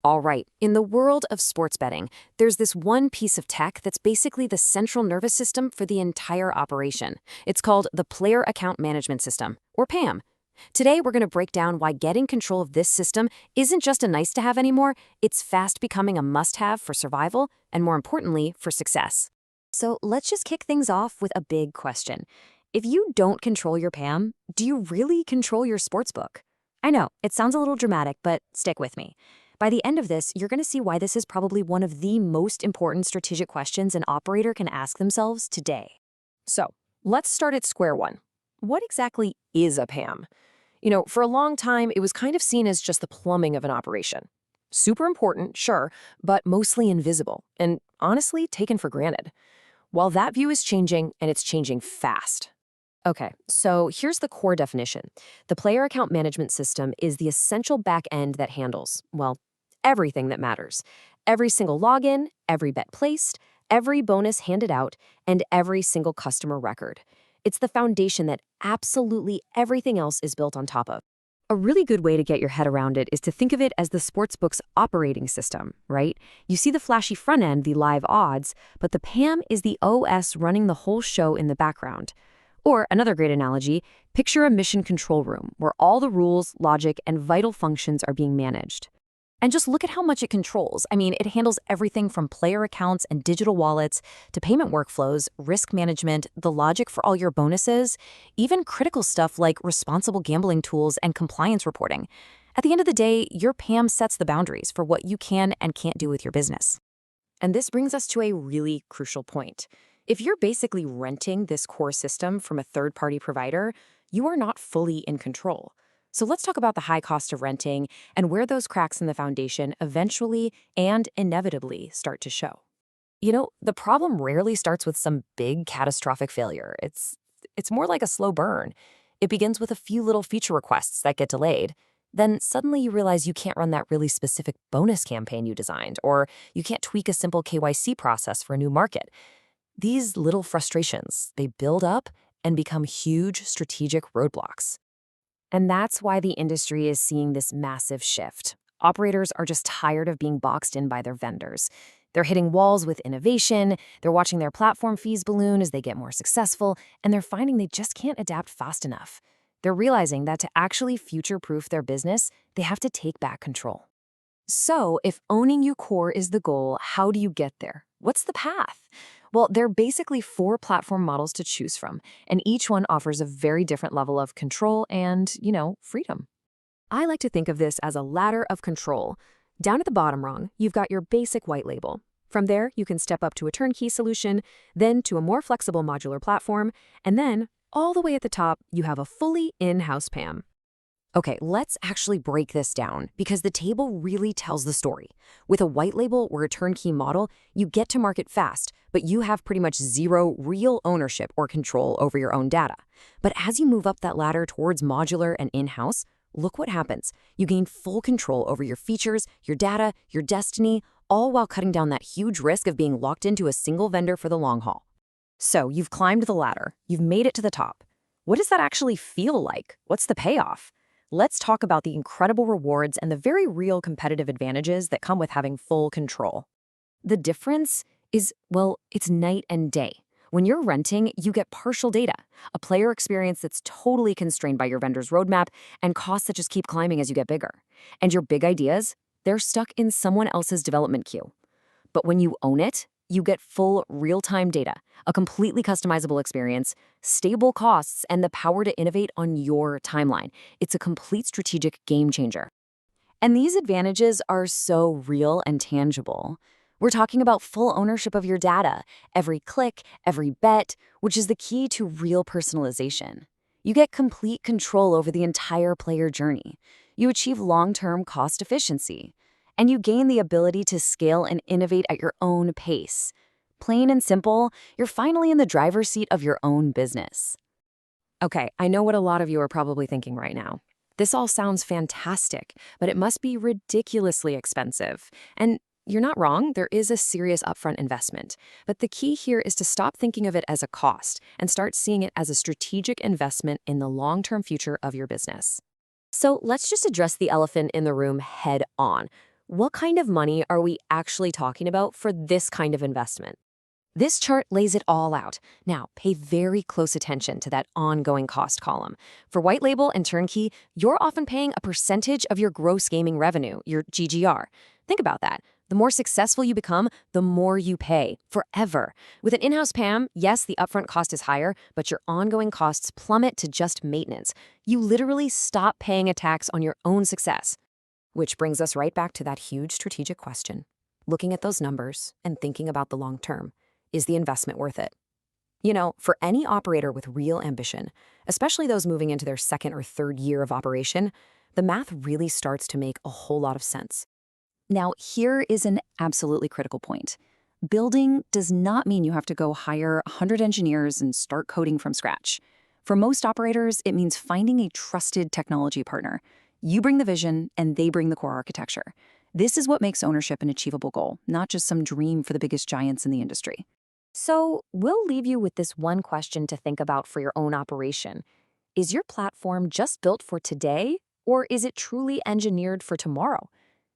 All right, in the world of sports betting, there's this one piece of tech that's basically the central nervous system for the entire operation. It's called the Player Account Management System, or PAM. Today, we're going to break down why getting control of this system isn't just a nice to have anymore, it's fast becoming a must have for survival and, more importantly, for success. So let's just kick things off with a big question. If you don't control your PAM, do you really control your sportsbook? I know, it sounds a little dramatic, but stick with me. By the end of this, you're going to see why this is probably one of the most important strategic questions an operator can ask themselves today. So, let's start at square one. What exactly is a PAM? For a long time, it was kind of seen as just the plumbing of an operation. Super important, sure, but mostly invisible, and honestly taken for granted. While that view is changing, and it's changing fast. Okay, so here's the core definition. The player account management system is the essential back end that handles, well, everything that matters. Every single login, every bet placed, every bonus handed out, and every single customer record. It's the foundation that absolutely everything else is built on top of. A really good way to get your head around it is to think of it as the Sportsbook's operating system, right? You see the flashy front end, the live odds, but the PAM is the OS running the whole show in the background. Or another great analogy, picture a mission control room where all the rules, logic, and vital functions are being managed. And just look at how much it controls. I mean, it handles everything from player accounts and digital wallets to payment workflows, risk management, the logic for all your bonuses, even critical stuff like responsible gambling tools and compliance reporting. At the end of the day, your PAM sets the boundaries for what you can and can't do with your business. And this brings us to a really crucial point. If you're basically renting this core system from a third-party provider, you are not fully in control. So let's talk about the high cost of renting and where those cracks in the foundation eventually and inevitably start to show. The problem rarely starts with some big catastrophic failure. It's more like a slow burn. It begins with a few little feature requests that get delayed. Then suddenly you realize you can't run that really specific bonus campaign you designed, or you can't tweak a simple KYC process for a new market. These little frustrations, they build up and become huge strategic roadblocks. And that's why the industry is seeing this massive shift. Operators are just tired of being boxed in by their vendors. They're hitting walls with innovation, they're watching their platform fees balloon as they get more successful, and they're finding they just can't adapt fast enough. They're realizing that to actually future-proof their business, they have to take back control. So, if owning your core is the goal, how do you get there? What's the path? Well, there are basically 4 platform models to choose from, and each one offers a very different level of control and, freedom. I like to think of this as a ladder of control. Down at the bottom rung, you've got your basic white label. From there, you can step up to a turnkey solution, then to a more flexible modular platform, and then, all the way at the top, you have a fully in-house PAM. Okay, let's actually break this down because the table really tells the story. With a white label or a turnkey model, you get to market fast, but you have pretty much zero real ownership or control over your own data. But as you move up that ladder towards modular and in-house, look what happens. You gain full control over your features, your data, your destiny, all while cutting down that huge risk of being locked into a single vendor for the long haul. So you've climbed the ladder, you've made it to the top. What does that actually feel like? What's the payoff? Let's talk about the incredible rewards and the very real competitive advantages that come with having full control. The difference is, well, it's night and day. When you're renting, you get partial data, a player experience that's totally constrained by your vendor's roadmap, and costs that just keep climbing as you get bigger. And your big ideas, they're stuck in someone else's development queue. But when you own it, you get full real-time data, a completely customizable experience, stable costs, and the power to innovate on your timeline. It's a complete strategic game changer. And these advantages are so real and tangible. We're talking about full ownership of your data, every click, every bet, which is the key to real personalization. You get complete control over the entire player journey. You achieve long-term cost efficiency. And you gain the ability to scale and innovate at your own pace. Plain and simple, you're finally in the driver's seat of your own business. Okay, I know what a lot of you are probably thinking right now. This all sounds fantastic, but it must be ridiculously expensive. And you're not wrong, there is a serious upfront investment. But the key here is to stop thinking of it as a cost and start seeing it as a strategic investment in the long-term future of your business. So let's just address the elephant in the room head on. What kind of money are we actually talking about for this kind of investment? This chart lays it all out. Now, pay very close attention to that ongoing cost column. For white label and turnkey, you're often paying a percentage of your gross gaming revenue, your GGR. Think about that. The more successful you become, the more you pay, forever. With an in-house PAM, yes, the upfront cost is higher, but your ongoing costs plummet to just maintenance. You literally stop paying a tax on your own success. Which brings us right back to that huge strategic question. Looking at those numbers and thinking about the long term. Is the investment worth it? For any operator with real ambition, especially those moving into their second or third year of operation, the math really starts to make a whole lot of sense. Now, here is an absolutely critical point. Building does not mean you have to go hire 100 engineers and start coding from scratch. For most operators, it means finding a trusted technology partner. You bring the vision, and they bring the core architecture. This is what makes ownership an achievable goal, not just some dream for the biggest giants in the industry. So we'll leave you with this one question to think about for your own operation. Is your platform just built for today, or is it truly engineered for tomorrow?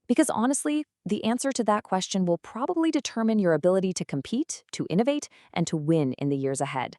Because honestly, the answer to that question will probably determine your ability to compete, to innovate, and to win in the years ahead.